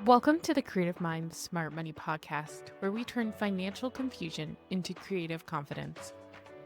Welcome to the Creative Minds Smart Money podcast, where we turn financial confusion into creative confidence.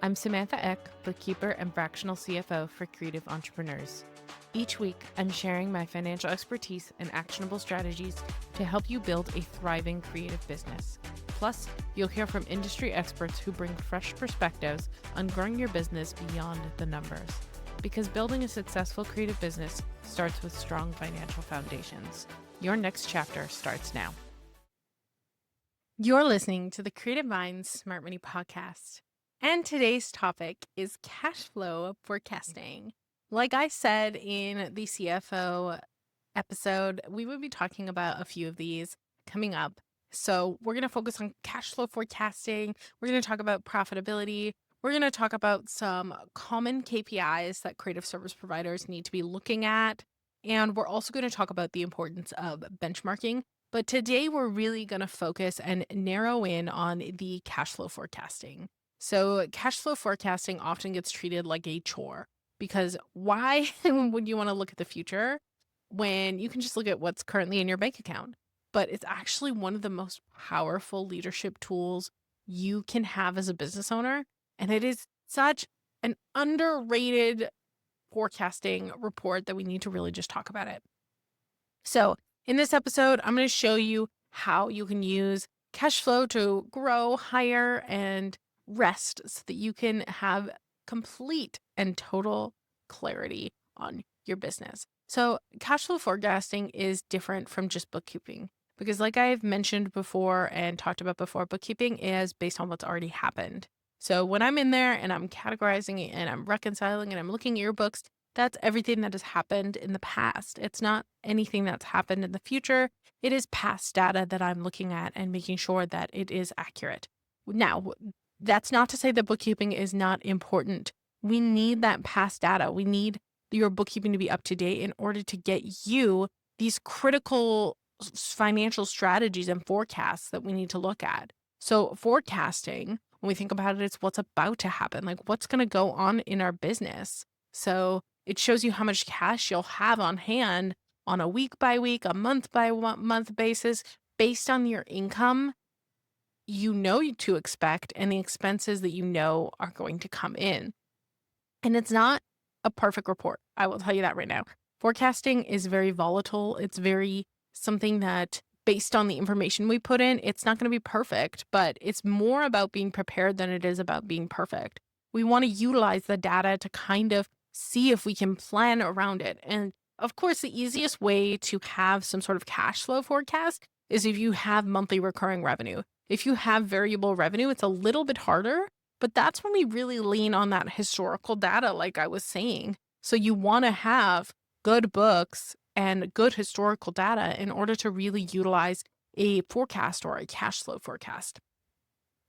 I'm Samantha Eck, bookkeeper and fractional CFO for creative entrepreneurs. Each week, I'm sharing my financial expertise and actionable strategies to help you build a thriving creative business. Plus, you'll hear from industry experts who bring fresh perspectives on growing your business beyond the numbers. Because building a successful creative business starts with strong financial foundations. Your next chapter starts now. You're listening to the Creative Minds Smart Money podcast. And today's topic is cash flow forecasting. Like I said in the CFO episode, we will be talking about a few of these coming up. So we're going to focus on cash flow forecasting. We're going to talk about profitability. We're going to talk about some common KPIs that creative service providers need to be looking at. And we're also going to talk about the importance of benchmarking. But today we're really going to focus and narrow in on the cash flow forecasting. So cash flow forecasting often gets treated like a chore because why would you want to look at the future when you can just look at what's currently in your bank account? But it's actually one of the most powerful leadership tools you can have as a business owner. And it is such an underrated forecasting report that we need to really just talk about it. So in this episode, I'm going to show you how you can use cash flow to grow, hire, and rest so that you can have complete and total clarity on your business. So cash flow forecasting is different from just bookkeeping because like I've mentioned before and talked about before, bookkeeping is based on what's already happened. So when I'm in there and I'm categorizing it and I'm reconciling and I'm looking at your books, that's everything that has happened in the past. It's not anything that's happened in the future. It is past data that I'm looking at and making sure that it is accurate. Now, that's not to say that bookkeeping is not important. We need that past data. We need your bookkeeping to be up to date in order to get you these critical financial strategies and forecasts that we need to look at. So forecasting, when we think about it, it's what's about to happen, like what's going to go on in our business. So it shows you how much cash you'll have on hand on a week by week, a month by month basis based on your income you know to expect and the expenses that you know are going to come in. And it's not a perfect report. I will tell you that right now. Forecasting is very volatile. It's very something that based on the information we put in, it's not going to be perfect, but it's more about being prepared than it is about being perfect. We want to utilize the data to kind of see if we can plan around it. And of course, the easiest way to have some sort of cash flow forecast is if you have monthly recurring revenue. If you have variable revenue, it's a little bit harder, but that's when we really lean on that historical data, like I was saying. So you want to have good books and good historical data in order to really utilize a forecast or a cash flow forecast.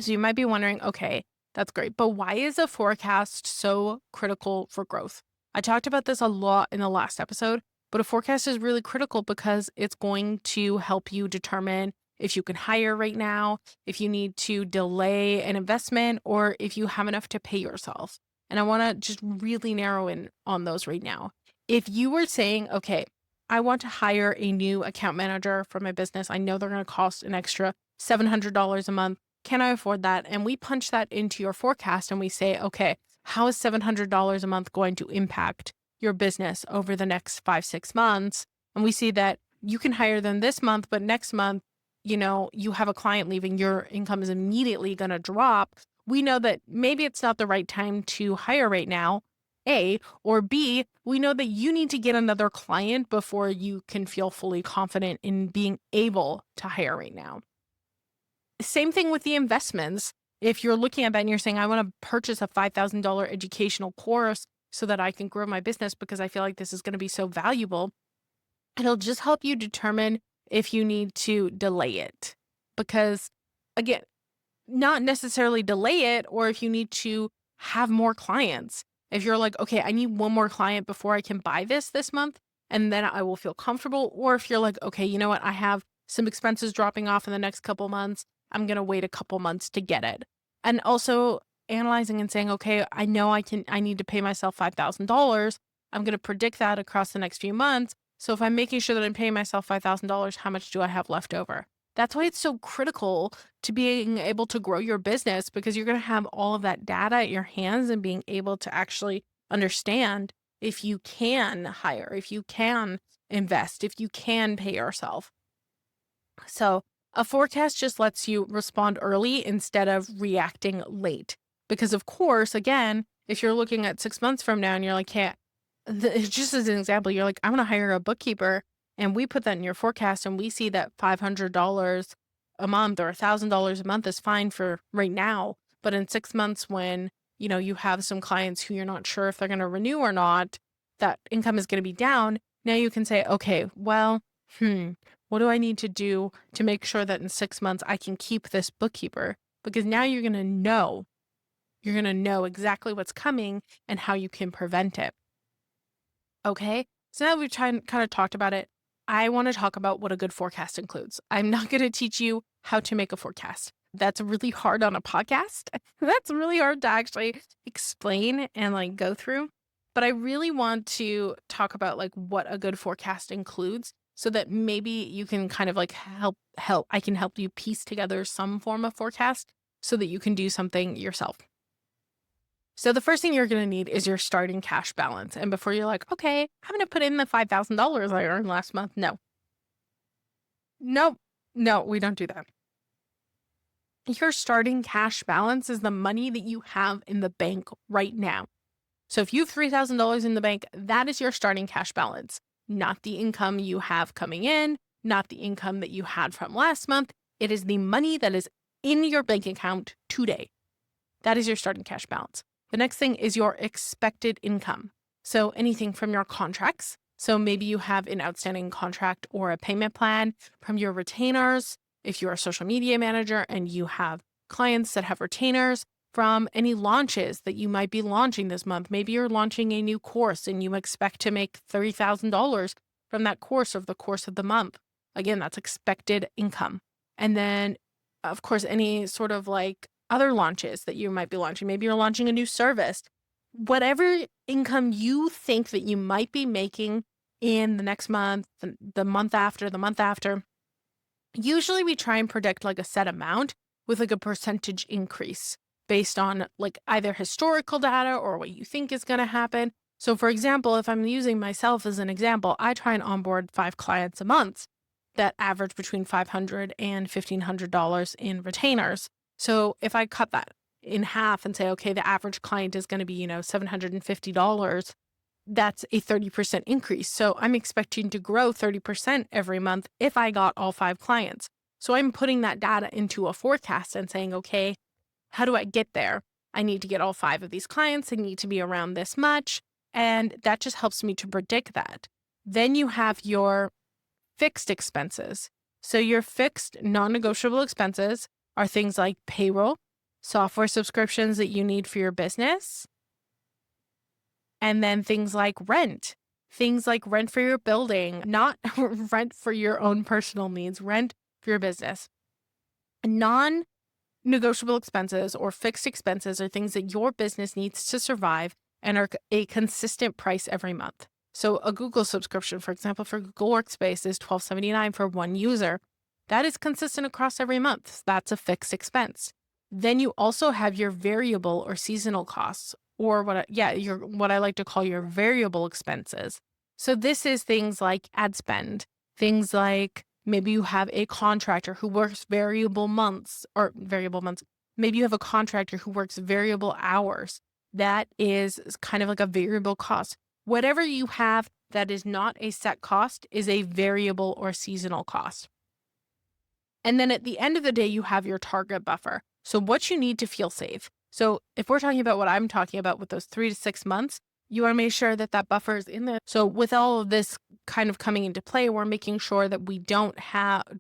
So you might be wondering, okay, that's great, but why is a forecast so critical for growth? I talked about this a lot in the last episode, but a forecast is really critical because it's going to help you determine if you can hire right now, if you need to delay an investment, or if you have enough to pay yourself. And I want to just really narrow in on those right now. If you were saying, okay, I want to hire a new account manager for my business. I know they're going to cost an extra $700 a month. Can I afford that? And we punch that into your forecast and we say, okay, how is $700 a month going to impact your business over the next 5-6 months? And we see that you can hire them this month, but next month, you have a client leaving, your income is immediately going to drop. We know that maybe it's not the right time to hire right now, A, or B, we know that you need to get another client before you can feel fully confident in being able to hire right now. Same thing with the investments. If you're looking at that and you're saying, I want to purchase a $5,000 educational course so that I can grow my business because I feel like this is going to be so valuable, it'll just help you determine if you need to delay it. Because again, not necessarily delay it, or if you need to have more clients. If you're like, okay, I need one more client before I can buy this month, and then I will feel comfortable. Or if you're like, okay, you know what? I have some expenses dropping off in the next couple months. I'm going to wait a couple months to get it. And also analyzing and saying, okay, I know I need to pay myself $5,000. I'm going to predict that across the next few months. So if I'm making sure that I'm paying myself $5,000, how much do I have left over? That's why it's so critical to being able to grow your business, because you're going to have all of that data at your hands and being able to actually understand if you can hire, if you can invest, if you can pay yourself. So a forecast just lets you respond early instead of reacting late. Because of course, again, if you're looking at 6 months from now and you're like, yeah, just as an example, you're like, I'm going to hire a bookkeeper, and we put that in your forecast and we see that $500 a month or $1,000 a month is fine for right now. But in 6 months, when you have some clients who you're not sure if they're going to renew or not, that income is going to be down. Now you can say, okay, well, what do I need to do to make sure that in 6 months I can keep this bookkeeper? Because now you're going to know exactly what's coming and how you can prevent it. Okay, so now we've kind of talked about it. I want to talk about what a good forecast includes. I'm not going to teach you how to make a forecast. That's really hard on a podcast. That's really hard to actually explain and go through. But I really want to talk about what a good forecast includes, so that maybe you can kind of help. I can help you piece together some form of forecast so that you can do something yourself. So the first thing you're going to need is your starting cash balance. And before you're like, okay, I'm going to put in the $5,000 I earned last month. No, we don't do that. Your starting cash balance is the money that you have in the bank right now. So if you have $3,000 in the bank, that is your starting cash balance, not the income you have coming in, not the income that you had from last month. It is the money that is in your bank account today. That is your starting cash balance. The next thing is your expected income. So anything from your contracts. So maybe you have an outstanding contract or a payment plan from your retainers. If you're a social media manager and you have clients that have retainers, from any launches that you might be launching this month. Maybe you're launching a new course and you expect to make $30,000 from that course over the course of the month. Again, that's expected income. And then, of course, any sort of other launches that you might be launching. Maybe you're launching a new service. Whatever income you think that you might be making in the next month, the month after, usually we try and predict a set amount with a percentage increase based on either historical data or what you think is going to happen. So for example, if I'm using myself as an example, I try and onboard 5 clients a month that average between $500 and $1,500 in retainers. So if I cut that in half and say, okay, the average client is going to be, $750, that's a 30% increase. So I'm expecting to grow 30% every month if I got all 5 clients. So I'm putting that data into a forecast and saying, okay, how do I get there? I need to get all 5 of these clients. I need to be around this much. And that just helps me to predict that. Then you have your fixed expenses. So your fixed non-negotiable expenses are things like payroll, software subscriptions that you need for your business, and then things like rent for your building, not rent for your own personal needs, rent for your business. Non-negotiable expenses or fixed expenses are things that your business needs to survive and are a consistent price every month. So a Google subscription, for example, for Google Workspace is $12.79 for one user. That is consistent across every month. That's a fixed expense. Then you also have your variable or seasonal costs, or what I like to call your variable expenses. So this is things like ad spend, things like maybe you have a contractor who works variable months. Maybe you have a contractor who works variable hours. That is kind of like a variable cost. Whatever you have that is not a set cost is a variable or seasonal cost. And then at the end of the day, you have your target buffer. So what you need to feel safe. So if we're talking about what I'm talking about with those 3 to 6 months, you want to make sure that that buffer is in there. So with all of this kind of coming into play, we're making sure that we don't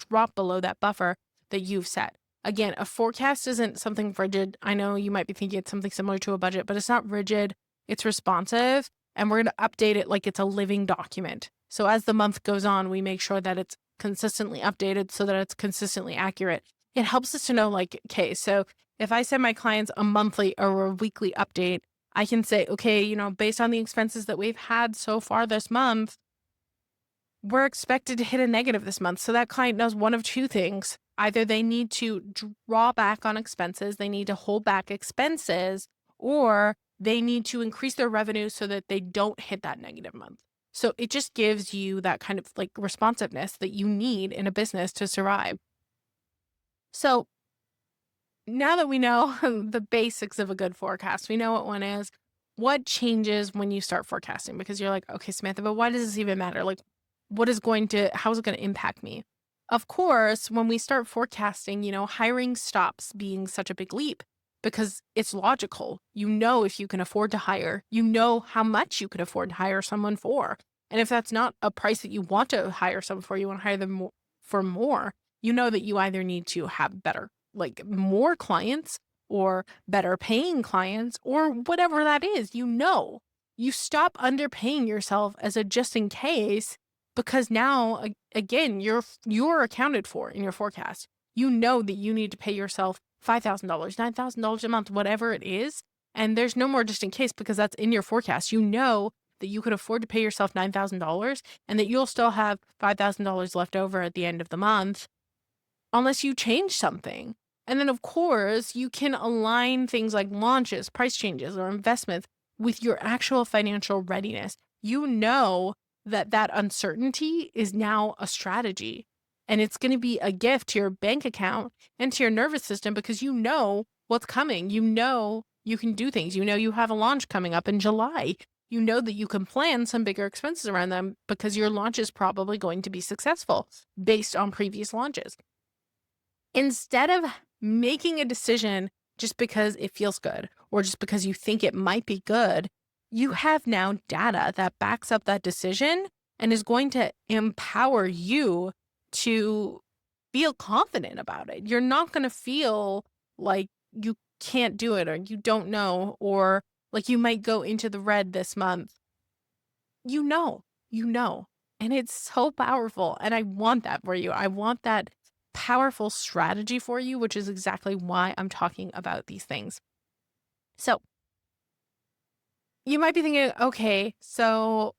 drop below that buffer that you've set. Again, a forecast isn't something rigid. I know you might be thinking it's something similar to a budget, but it's not rigid. It's responsive, and we're going to update it like it's a living document. So as the month goes on, we make sure that it's consistently updated so that it's consistently accurate. It helps us to know, okay, so if I send my clients a monthly or a weekly update, I can say, okay, based on the expenses that we've had so far this month, we're expected to hit a negative this month. So that client knows one of two things. Either they need to draw back on expenses, they need to hold back expenses, or they need to increase their revenue so that they don't hit that negative month. So it just gives you that kind of like responsiveness that you need in a business to survive. So now that we know the basics of a good forecast, we know what one is. What changes when you start forecasting? Because you're like, okay, Samantha, but why does this even matter? Like, how is it going to impact me? Of course, when we start forecasting, hiring stops being such a big leap because it's logical. You know, if you can afford to hire, you know how much you can afford to hire someone for. And if that's not a price that you want to hire someone for, you want to hire them for more, you know that you either need to have more clients or better paying clients or whatever that is. You stop underpaying yourself as a just in case, because now again you're accounted for in your forecast. You know that you need to pay yourself $5,000, $9,000 a month, whatever it is, and there's no more just in case because that's in your forecast. You know that you could afford to pay yourself $9,000 and that you'll still have $5,000 left over at the end of the month unless you change something. And then, of course, you can align things like launches, price changes, or investments with your actual financial readiness. You know that uncertainty is now a strategy, and it's going to be a gift to your bank account and to your nervous system because you know what's coming. You know you can do things. You know you have a launch coming up in July. You know that you can plan some bigger expenses around them because your launch is probably going to be successful based on previous launches. Instead of making a decision just because it feels good or just because you think it might be good, you have now data that backs up that decision and is going to empower you to feel confident about it. You're not going to feel like you can't do it or you don't know, or like you might go into the red this month. You know. And it's so powerful. And I want that for you. I want that powerful strategy for you, which is exactly why I'm talking about these things. So you might be thinking, okay, so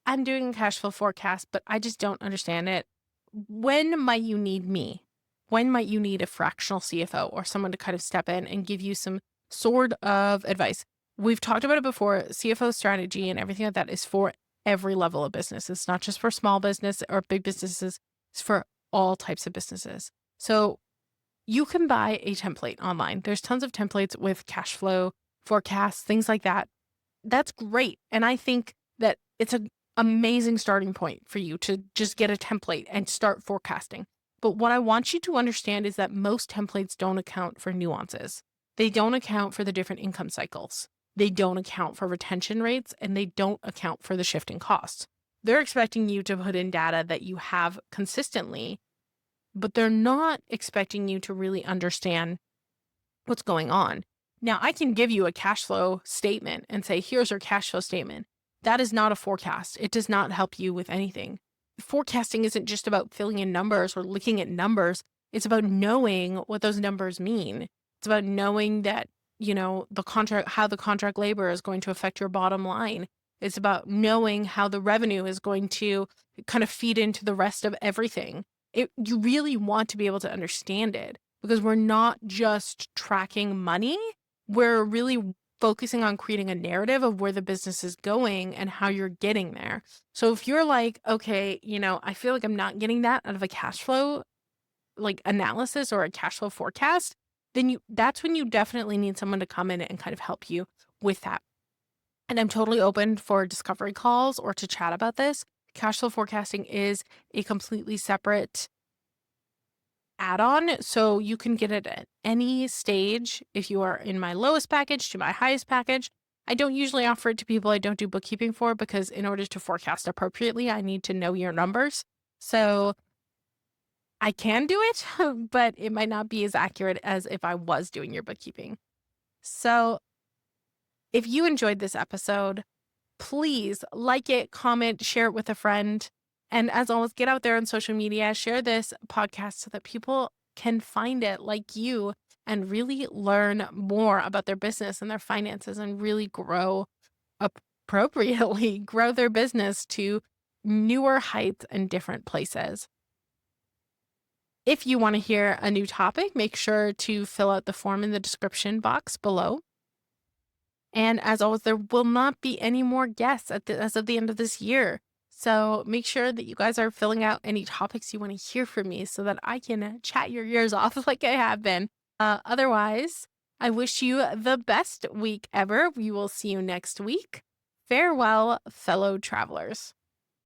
I'm doing a cash flow forecast, but I just don't understand it. When might you need me? When might you need a fractional CFO or someone to kind of step in and give you some sort of advice? We've talked about it before. CFO strategy and everything like that is for every level of business. It's not just for small business or big businesses. It's for all types of businesses. So you can buy a template online. There's tons of templates with cash flow forecasts, things like that. That's great. And I think that it's an amazing starting point for you to just get a template and start forecasting. But what I want you to understand is that most templates don't account for nuances. They don't account for the different income cycles. They don't account for retention rates, and they don't account for the shifting costs. They're expecting you to put in data that you have consistently, but they're not expecting you to really understand what's going on. Now, I can give you a cash flow statement and say, here's your cash flow statement. That is not a forecast. It does not help you with anything. Forecasting isn't just about filling in numbers or looking at numbers. It's about knowing what those numbers mean. It's about knowing that, how the contract labor is going to affect your bottom line. It's about knowing how the revenue is going to kind of feed into the rest of everything. You really want to be able to understand it because we're not just tracking money. We're really focusing on creating a narrative of where the business is going and how you're getting there. So if you're like, okay, I feel like I'm not getting that out of a cash flow like analysis or a cash flow forecast, then that's when you definitely need someone to come in and kind of help you with that. And I'm totally open for discovery calls or to chat about this. Cash flow forecasting is a completely separate add-on, so you can get it at any stage. If you are in my lowest package to my highest package, I don't usually offer it to people I don't do bookkeeping for because in order to forecast appropriately, I need to know your numbers. So I can do it, but it might not be as accurate as if I was doing your bookkeeping. So if you enjoyed this episode, please like it, comment, share it with a friend. And as always, get out there on social media, share this podcast so that people can find it like you and really learn more about their business and their finances and really grow appropriately, grow their business to newer heights and different places. If you want to hear a new topic, make sure to fill out the form in the description box below. And as always, there will not be any more guests as of the end of this year. So make sure that you guys are filling out any topics you want to hear from me so that I can chat your ears off like I have been. Otherwise, I wish you the best week ever. We will see you next week. Farewell, fellow travelers.